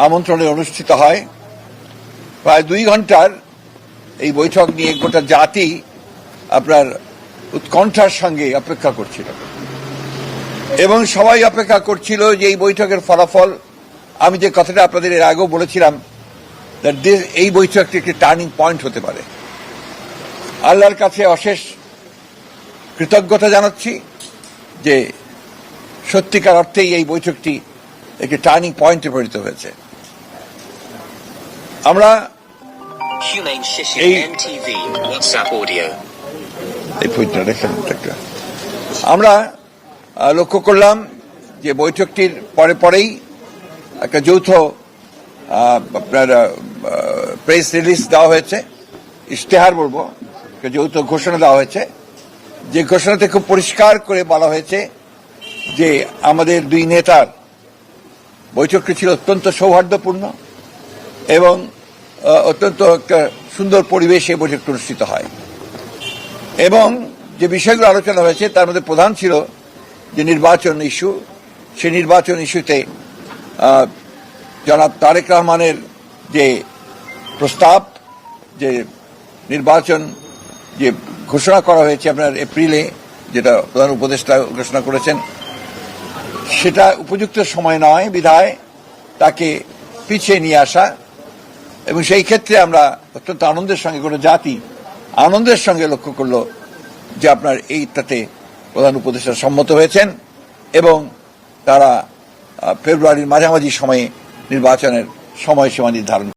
আমন্ত্রণে অনুষ্ঠিত হয়। প্রায় 2 ঘন্টার এই বৈঠক নিয়ে গোটা জাতি আপনার উৎকণ্ঠার সঙ্গে অপেক্ষা করছিল এবং সবাই অপেক্ষা করছিল যে এই বৈঠকের ফলাফল। আমি যে কথাটা আপনাদের এর আগেও বলেছিলাম, এই বৈঠকটি একটি টার্নিং পয়েন্ট হতে পারে। আল্লাহর কাছে অশেষ কৃতজ্ঞতা জানাচ্ছি যে সত্যিকার অর্থেই এই বৈঠকটি একটি টার্নিং পয়েন্টে পরিণত হয়েছে। আমরা আমরা লক্ষ্য করলাম যে বৈঠকটির পরেই একটা যৌথ আপনার প্রেস রিলিজ দেওয়া হয়েছে, ইশতেহার বলবো, একটা যৌথ ঘোষণা দেওয়া হয়েছে। যে ঘোষণাতে খুব পরিষ্কার করে বলা হয়েছে যে আমাদের 2 নেতার বৈঠকটি ছিল অত্যন্ত সৌহার্দ্যপূর্ণ এবং অত্যন্ত একটা সুন্দর পরিবেশে বৈঠকটি অনুষ্ঠিত হয়। এবং যে বিষয়গুলো আলোচনা হয়েছে তার মধ্যে প্রধান ছিল যে নির্বাচন ইস্যু। সেই নির্বাচন ইস্যুতে জনাব তারেক রহমানের যে প্রস্তাব, যে নির্বাচন যে ঘোষণা করা হয়েছে আপনার এপ্রিলে, যেটা প্রধান উপদেষ্টা ঘোষণা করেছেন, সেটা উপযুক্ত সময় নয় বিধায় তাকে পিছিয়ে নিয়ে আসা। এবং সেই ক্ষেত্রে আমরা অত্যন্ত আনন্দের সঙ্গে, কোনো জাতি আনন্দের সঙ্গে লক্ষ্য করলো যে আপনার এইটাতে প্রধান উপদেষ্টা সম্মত হয়েছেন এবং তারা ফেব্রুয়ারির মাঝামাঝি সময়ে নির্বাচনের সময়সীমা নির্ধারণ